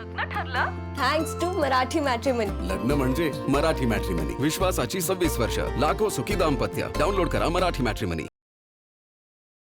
लग्न ठरलं thanks to Marathi matrimony. लग्न म्हणजे मराठी मॅट्रिमनी, विश्वासाची 26 वर्ष, लाखो सुखी दाम्पत्य। डाउनलोड करा मराठी मॅट्रिमनी।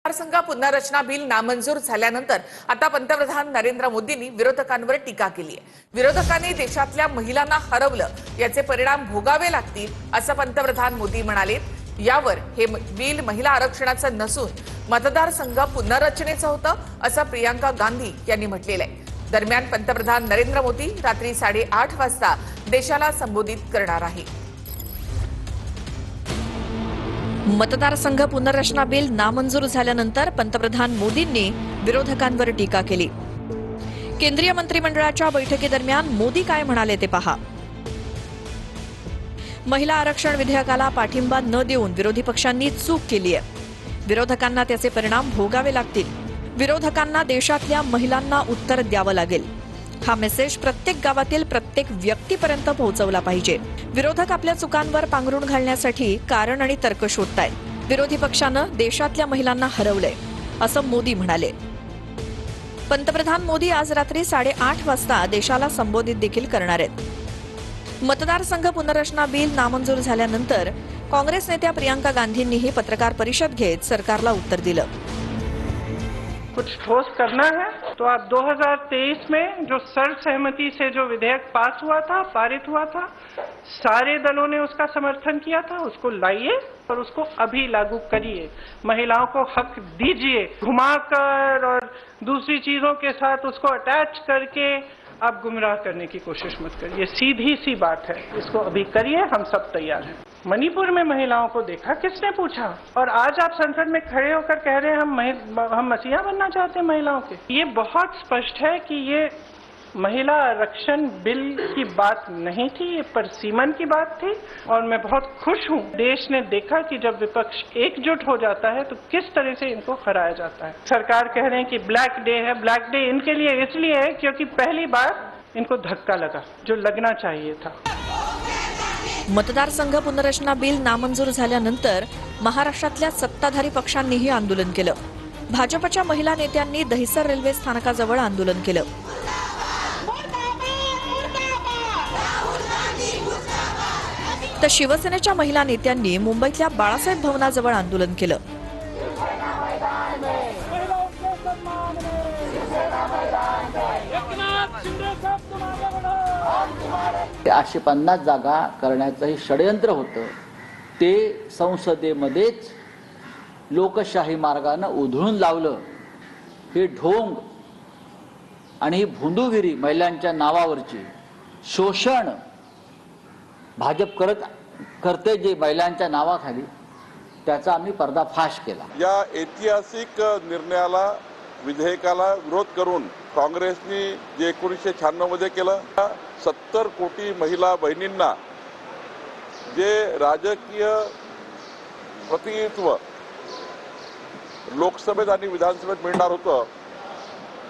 मतदारसंघ पुनर्रचना बिल नामंजूर झाल्यानंतर आता पंतप्रधान नरेंद्र मोदींनी विरोधकांवर टीका केली आहे। विरोधकांनी देशातल्या महिलांना हरवलं, याचे परिणाम भोगावे लागतील असं पंतप्रधान मोदी म्हणाले। यावर हे बिल महिला आरक्षणाचं नसून मतदारसंघ पुनर्रचनेचं होतं असं प्रियंका गांधी यांनी म्हटलेलं आहे। दरम्यान पंतप्रधान नरेंद्र मोदी रात्री 8:30 वाजता देशाला संबोधित करणार आहे। मतदारसंघ पुनर्रचना बिल नामंजूर झाल्यानंतर पंतप्रधान मोदींनी विरोधकांवर टीका केली। केंद्रीय मंत्रिमंडळाच्या बैठकीदरम्यान मोदी काय म्हणाले ते पहा। महिला आरक्षण विधेयकाला पाठिंबा न देऊन विरोधी पक्षांनी चूक केली आहे। विरोधकांना त्याचे परिणाम भोगावे लागतील। विरोधकांना देशातल्या महिलांना उत्तर द्यावं लागेल। हा मेसेज प्रत्येक गावातील प्रत्येक व्यक्तीपर्यंत पोहोचवला पाहिजे। विरोधक आपल्या चुकांवर पांघरुण घालण्यासाठी कारण आणि तर्क शोधतायत। विरोधी पक्षानं देशातल्या महिलांना हरवलंय असं मोदी म्हणाले। पंतप्रधान मोदी आज रात्री 8:30 वाजता देशाला संबोधित देखील करणार आहेत। मतदारसंघ पुनर्रचना बिल नामंजूर झाल्यानंतर काँग्रेस नेत्या प्रियंका गांधींनीही पत्रकार परिषद घेत सरकारला उत्तर दिलं। कुछ ठोस करना है तो आप 2023 में जो सर्वसहमति से जो विधेयक पास हुआ था, पारित हुआ था, सारे दलों ने उसका समर्थन किया था, उसको लाइए और उसको अभी लागू करिए। महिलाओं को हक दीजिए। घुमाकर और दूसरी चीजों के साथ उसको अटैच करके आप गुमराह करने की कोशिश मत करिए। सीधी सी बात है, इसको अभी करिए, हम सब तैयार हैं। मणिपुर में महिलाओं को देखा, किसने पूछा? और आज आप संसद में खड़े होकर कह रहे हैं हम मसीहा बनना चाहते हैं महिलाओं के। ये बहुत स्पष्ट है कि ये महिला आरक्षण बिल की बात नहीं थी, ये परसीमन की बात थी। और मैं बहुत खुश हूँ, देश ने देखा कि जब विपक्ष एकजुट हो जाता है तो किस तरह से इनको हराया जाता है। सरकार कह रहे हैं कि ब्लैक डे है। ब्लैक डे इनके लिए इसलिए है क्योंकि पहली बार इनको धक्का लगा जो लगना चाहिए था। मतदारसंघ पुनर्रचना बिल नामंजूर झाल्यानंतर महाराष्ट्रातल्या सत्ताधारी पक्षांनीही आंदोलन केलं। भाजपच्या महिला नेत्यांनी दहिसर रेल्वे स्थानकाजवळ आंदोलन केलं। तर शिवसेनेच्या महिला नेत्यांनी मुंबईतल्या बाळासाहेब भवनाजवळ आंदोलन केलं। 850 जागा करण्याचं हे षडयंत्र होतं, ते संसदेमध्येच लोकशाही मार्गाने उधळून लावलं। हे ढोंग आणि ही भोंदूगिरी, महिलांच्या नावावरची शोषण भाजप करते जे महिलांच्या नावाखाली, त्याचा आम्ही पर्दाफाश केला। या ऐतिहासिक निर्णयाला, विधेयकाला विरोध करून काँग्रेसने जे 1996 मध्ये केलं, 70 कोटी महिला बहिणींना जे राजकीय प्रतिनिधित्व लोकसभेत आणि विधानसभेत मिळणार होतं,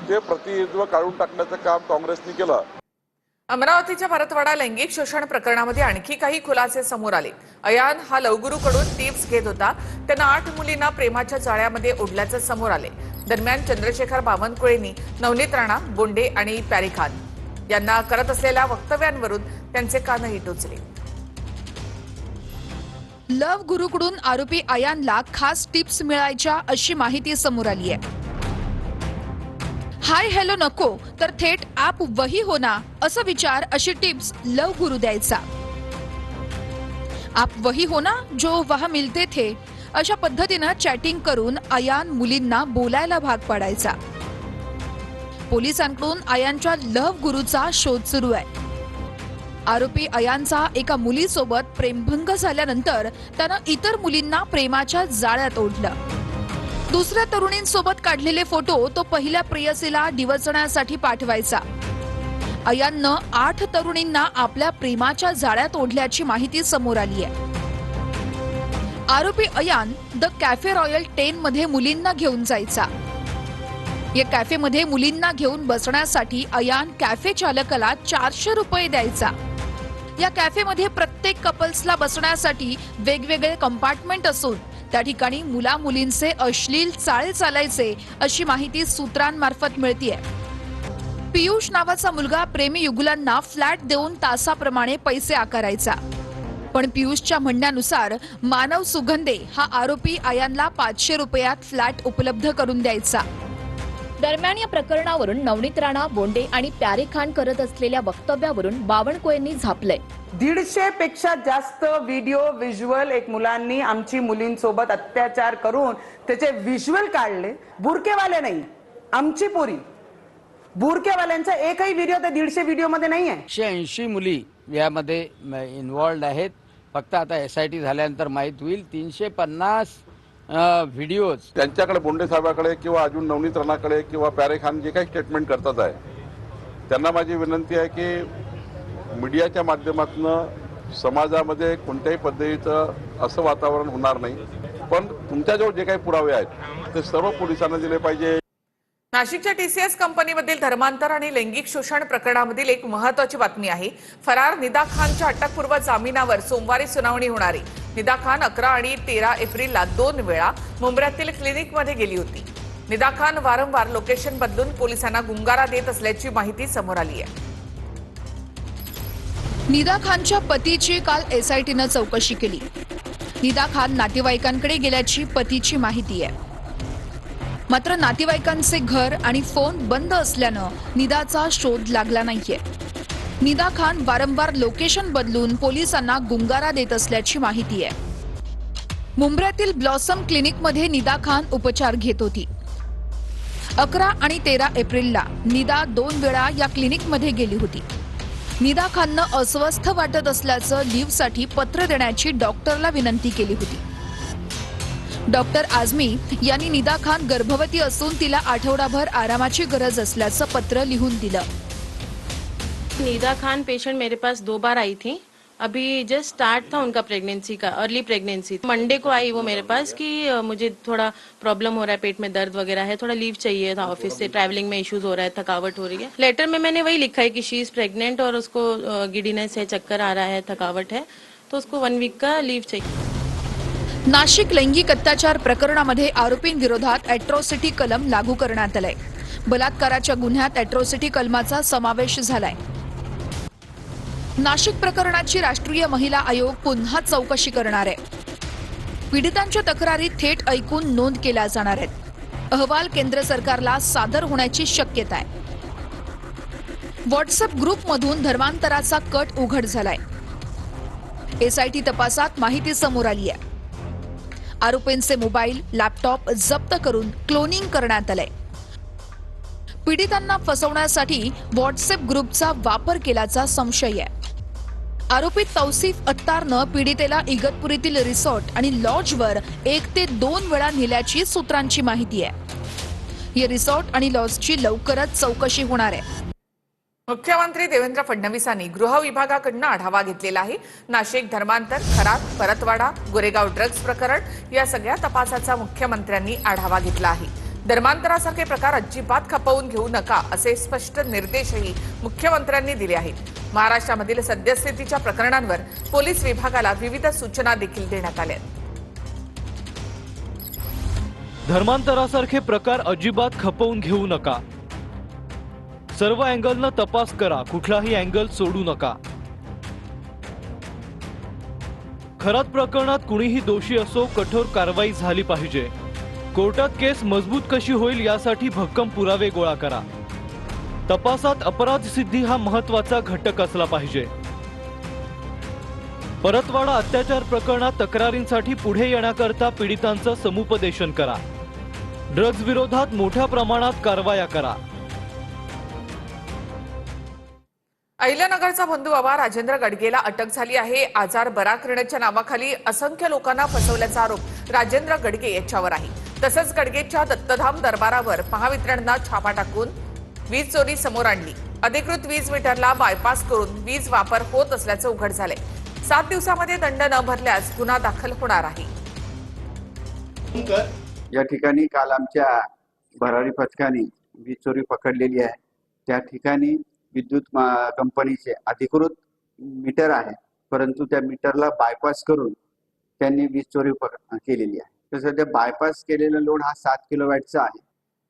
ते प्रतिनिधित्व काढून टाकण्याचं काम काँग्रेसने केलं। अमरावतीच्या भरतवाडा लैंगिक शोषण प्रकरणामध्ये आणखी काही खुलासे समोर आले। अयान हा लवगुरूकडून टिप्स घेत होता। त्यानं 8 मुलींना प्रेमाच्या जाळ्यामध्ये ओढल्याचं समोर आले। दरम्यान चंद्रशेखर बावनकुळेंनी नवनीत राणा, बोंडे आणि प्यारी खान यांना करत असलेल्या वक्तव्यांवरून त्यांचे कानही टोचले। लव गुरुकडून आरोपी अयानला खास टिप्स मिळायच्या अशी माहिती समोर आली आहे। हाय हॅलो नको तर थेट आप वही होना असं विचार अशी टिप्स लव गुरु द्यायचा। आप वही होना जो वहां मिलते थे अशा पद्धतीनं चॅटिंग करून अयान मुलींना बोलायला भाग पाडायचा। पोलिसांकडून अयानच्या लव गुरुचा शोध सुरू आहे। आरोपी अयानचा एका मुलीसोबत प्रेमभंग झाल्यानंतर त्यानं इतर मुलींना प्रेमाच्या जाळ्यात ओढलं। दुसऱ्या तरुणींसोबत काढलेले फोटो तो पहिल्या प्रेयसीला डिवचण्यासाठी पाठवायचा। अयाननं 8 तरुणींना आपल्या प्रेमाच्या जाळ्यात ओढल्याची माहिती समोर आली आहे। आरोपी अयान द कॅफे रॉयल 10 मध्ये मुलींना घेऊन जायचा। या कॅफेमध्ये मुलींना घेऊन बसण्यासाठी अयान कॅफे चालकाला 400 रुपये द्यायचा। या कॅफेमध्ये प्रत्येक कपल्सला बसण्यासाठी वेगवेगळे कंपार्टमेंट असून त्या ठिकाणी मुला मुलींचे अश्लील चाळे चालायचे अशी माहिती सूत्रांमार्फत मिळतीये। पियुष नावाचा मुलगा प्रेमी युगुलांना फ्लॅट देऊन तासाप्रमाणे पैसे आकारायचा. पण पियुषच्या म्हणण्यानुसार मानव सुगंधे हा आरोपी आयांना 500 रुपयात फ्लॅट उपलब्ध करून द्यायचा. दरम्यान या प्रकरणावरून नवनीत राणा, बोंडे आणि प्यारे खान करत असलेल्या वक्तव्यावरून बावनकुळेंनी झापलंय. 150 पेक्षा जास्त व्हिडिओ व्हिज्युअल एक मुलांनी आमची मुलींसोबत अत्याचार करून त्याचे व्हिज्युअल काढले. बुरकेवाले नाही, आमची पोरी. बुरकेवाल्यांचा एकही व्हिडिओ त्या 150 व्हिडिओ मध्ये नाहीये. 180 मुली यामध्ये इन्व्हॉल्ड आहेत. फक्त आता SIT झाल्यानंतर माहित होईल. 350 व्हिडिओज त्यांच्याकडे, बोंडे साहेबाकडे किंवा अजून नवनीत राणाकडे किंवा प्यारे खान जे काही स्टेटमेंट करतात आहे, त्यांना माझी विनंती आहे की मीडियाच्या माध्यमातून समाजामध्ये कोणत्याही पद्धतीचं असं वातावरण होणार नाही. पण तुमच्याजवळ जे काही पुरावे आहेत ते सर्व पोलिसांना दिले पाहिजे. नाशिकच्या TCS कंपनीमधील धर्मांतर आणि लैंगिक शोषण प्रकरणामधील एक महत्त्वाची बातमी आहे. फरार निदा खानच्या अटकपूर्व जामिनावर सोमवारी सुनावणी होणार आहे. निदा खान 11 आणि 13 एप्रिलला 2 वेळा मुंबईतील क्लिनिकमध्ये गेली होती. निदा खान वारंवार लोकेशन बदलून पोलिसांना गुंगारा देत असल्याची माहिती समोर आली आहे. निदा खानच्या पतीची काल SITनं चौकशी केली. निदा खान नातेवाईकांकडे गेल्याची पतीची माहिती आहे. मात्र नातेवाईकांचे घर आणि फोन बंद असल्यानं निदाचा शोध लागला नाहीये. निदा खान वारंवार लोकेशन बदलून पोलिसांना गुंगारा देत असल्याची माहिती आहे. मुंब्र्यातील ब्लॉसम क्लिनिकमध्ये निदा खान उपचार घेत होती. 11 आणि 13 एप्रिलला निदा 2 वेळा या क्लिनिकमध्ये गेली होती. निदा खाननं अस्वस्थ वाटत असल्याचं लीव्हसाठी पत्र देण्याची डॉक्टरला विनंती केली होती. डॉक्टर आझमी यांनी निदा खान गर्भवती असून तिला आठवडाभर आरामाची गरज असल्याचं पत्र लिहून दिलं. निदा खान पेशेंट मेरे पास 2 बार आई थी. अभी जस्ट स्टार्ट था उनका प्रेगनेंसी का, अर्ली प्रेगनेंसी. मंडे को आई वो मेरे पास कि मुझे थोड़ा प्रॉब्लम हो रहा है, पेट में दर्द वगैरह है, थोड़ा लीव चाहिए था ऑफिस से, ट्रैवलिंग में इश्यूज हो रहा है, थकावट हो रही है. लेटर में मैंने वही लिखा है कि शी इज प्रेग्नेंट और उसको गिडीनेस है, चक्कर आ रहा है, थकावट है, तो उसको 1 वीक का लीव चाहिए. नाशिक लैंगिक अत्याचार प्रकरणामध्ये आरोपींविरोधात अॅट्रॉसिटी कलम लागू करण्यात आलंय. बलात्काराच्या गुन्ह्यात अॅट्रॉसिटी कलमाचा समावेश झालाय. नाशिक प्रकरणाची राष्ट्रीय महिला आयोग पुन्हा चौकशी करणार आहे. पीडितांच्या तक्रारी थेट ऐकून नोंद केल्या जाणार आहेत. अहवाल केंद्र सरकारला सादर होण्याची शक्यता आहे. व्हॉट्सअप ग्रुपमधून धर्मांतराचा कट उघड झालाय. SIT तपासात माहिती समोर आली आहे. आरोपींचे मोबाईल, लॅपटॉप जप्त करून क्लोनिंग करण्यात आलंय. पीडितांना फसवण्यासाठी व्हॉट्सअप ग्रुपचा वापर केल्याचा संशय आहे. आरोपी तौसिफ अत्तारनं पीडितेला इगतपुरीतील रिसॉर्ट आणि लॉजवर 1 ते 2 वेळा नेल्याची सूत्रांची माहिती आहे. या रिसॉर्ट आणि लॉजची लवकरच चौकशी होणार आहे. मुख्यमंत्री देवेंद्र फडणवीसांनी गृह विभागाकडून आढावा घेतलेला आहे. नाशिक धर्मांतर, खरात, परतवाडा, गोरेगाव ड्रग्ज प्रकरण या सगळ्या तपासाचा मुख्यमंत्र्यांनी आढावा घेतला आहे. धर्मांतरासारखे प्रकार अजिबात खपवून घेऊ नका असे स्पष्ट निर्देशही मुख्यमंत्र्यांनी दिले आहेत. महाराष्ट्रामधील सद्यस्थितीच्या प्रकरणांवर पोलीस विभागाला विविध सूचना देखील देण्यात आल्या. धर्मांतरासारखे प्रकार अजिबात खपवून घेऊ नका. सर्व अँगलनं तपास करा, कुठलाही अँगल सोडू नका. खरात प्रकरणात कुणीही दोषी असो, कठोर कारवाई झाली पाहिजे. कोर्टात केस मजबूत कशी होईल यासाठी भक्कम पुरावे गोळा करा. तपासात अपराध सिद्धी हा महत्त्वाचा घटक असला पाहिजे. परतवाडा अत्याचार प्रकरणात तक्रारींसाठी पुढे येण्याकरता पीडितांचं समुपदेशन करा. ड्रग्ज विरोधात मोठ्या प्रमाणात कारवाया करा. अहिल्यानगरचा बंधू बाबा राजेंद्र गडगेला अटक झाली आहे. आजार बरा करण्याच्या नावाखाली असंख्य लोकांना फसवल्याचा आरोप राजेंद्र गडगे याच्यावर आहे. तसंच गडगेच्या दत्तधाम दरबारावर महावितरणनं छापा टाकून वीज चोरी समोर आणली. अधिकृत वीज मीटरला बायपास करून वीज वापर होत असल्याचं उघड झालंय. 7 दिवसामध्ये दंड न भरल्यास गुन्हा दाखल होणार आहे. या ठिकाणी काल आमच्या भरारी पथकाने वीज चोरी पकडलेली आहे. त्या ठिकाणी विद्युत कंपनीचे अधिकृत मीटर आहे, परंतु त्या मीटरला बायपास करून त्यांनी वीज चोरी केलेली आहे. तर सध्या बायपास केलेला लोड हा 7 किलोवॅटचा आहे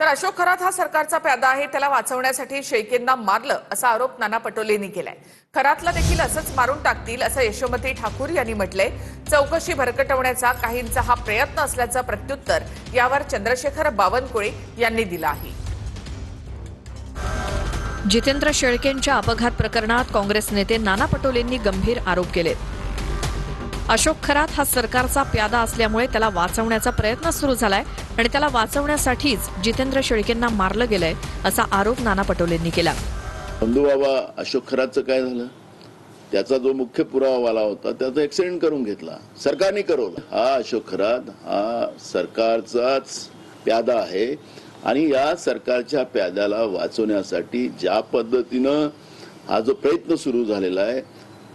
तर अशोक खरात हा सरकारचा प्यादा आहे, त्याला वाचवण्यासाठी शेळकेंना मारलं असा आरोप नाना पटोलेंनी केलाय. खरातला देखील असंच मारून टाकतील असं यशोमती ठाकूर यांनी म्हटलंय. चौकशी भरकटवण्याचा काहींचा हा प्रयत्न असल्याचं प्रत्युत्तर यावर चंद्रशेखर बावनकुळे यांनी दिलं आहे. जितेंद्र शेळकेंच्या अपघात प्रकरणात काँग्रेस नेते नाना पटोलेंनी गंभीर आरोप केले. अशोक खरात हा सरकारचा प्यादा असल्यामुळे त्याला वाचवण्याचा प्रयत्न सुरू झालाय आणि त्याला वाचवण्यासाठीच जितेंद्र शेळकेंना मारलं गेलंय असा आरोप नाना पटोलेंनी केला. बंधू बाबा अशोक खरातचं काय झालं? त्याचा जो मुख्य पुरावावाला होता त्याचा ऍक्सिडेंट करून घेतला, सरकारने करवला. हा अशोक खरात हा सरकारचाच प्यादा आहे आणि या सरकारच्या प्याद्याला वाचवण्यासाठी ज्या पद्धतीनं हा जो प्रयत्न सुरू झालेला आहे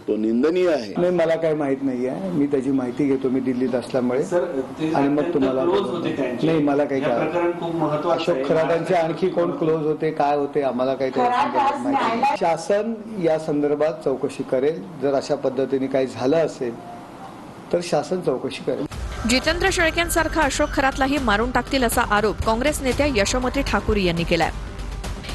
तो निंदनीय आहे. नाही, मला काय माहित नाही आहे. मी त्याची माहिती घेतो, मी दिल्लीत असल्यामुळे, आणि मग तुम्हाला नाही, मला काही काय अशोक खरातांचे आणखी कोण क्लोज होते, काय होते, आम्हाला काही माहिती नाही. शासन या संदर्भात चौकशी करेल. जर अशा पद्धतीने काही झालं असेल तर शासन चौकशी करेल. जितेंद्र शेळकेंसारखा अशोक खरातलाही मारून टाकतील असा आरोप काँग्रेस नेत्या यशोमती ठाकूर यांनी केलाय.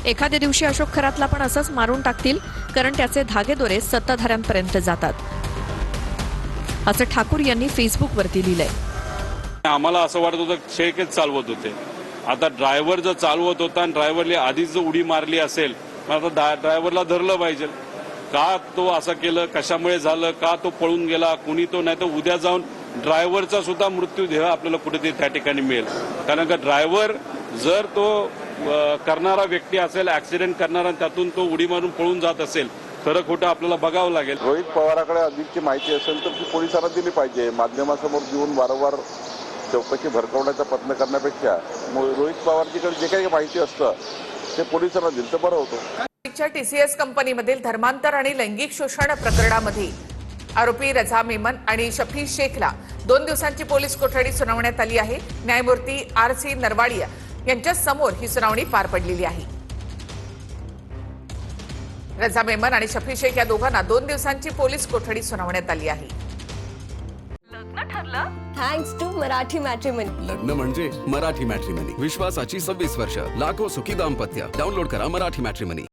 एखाद्या दिवशी अशोक खरातला पण असंच मारून टाकतील, कारण त्याचे धागेदोरे सत्ताधाऱ्यांपर्यंत जातात असं ठाकूर यांनी फेसबुकवरती लिहिलंय. आम्हाला असं वाटत होतं शेळकेच चालवत होते. आता ड्रायव्हर जर चालवत होता आणि ड्रायव्हरने आधीच जर उडी मारली असेल, मग आता ड्रायव्हरला धरलं पाहिजे. का तो असं केलं, कशामुळे झालं, का तो पळून गेला, कुणी तो, नाही तर उद्या जाऊन ड्रायव्हरचा सुद्धा मृत्यूदेह आपल्याला कुठेतरी त्या ठिकाणी मिळेल. कारण का ड्रायव्हर जर तो करणारा व्यक्ती असेल, ऍक्सिडेंट करणारा, त्यातून तो उडी मारून पळून जात असेल, खरं खोटं आपल्याला बघावं लागेल. रोहित पवाराकडे अधिकची माहिती असेल तर ती पोलिसांना दिली पाहिजे. माध्यमासमोर देऊन वारंवार चौकशी भरकवण्याचा प्रयत्न करण्यापेक्षा रोहित पवारजीकडे जे काही माहिती असतं ते पोलिसांना दिलं तर बरं होतं. टीसीएस कंपनीमधील धर्मांतर आणि लैंगिक शोषण प्रकरणामध्ये आरोपी रझा मेमन आणि शफी शेखला 2 दिवसांची पोलीस कोठडी सुनावण्यात आली आहे. न्यायमूर्ती RC नरवाडिया यांच्या समोर ही सुनावणी पार पडलेली आहे. रझा मेमन आणि शफी शेख या दोघांना 2 दिवसांची पोलीस कोठडी सुनावण्यात आली आहे. लग्न ठरलं थँक्स टू मराठी मॅट्रिमनी. लग्न म्हणजे मराठी मॅट्रिमनी. विश्वासाची 26 वर्ष, लाखो सुखी दाम्पत्य. डाउनलोड करा मराठी मॅट्रिमनी.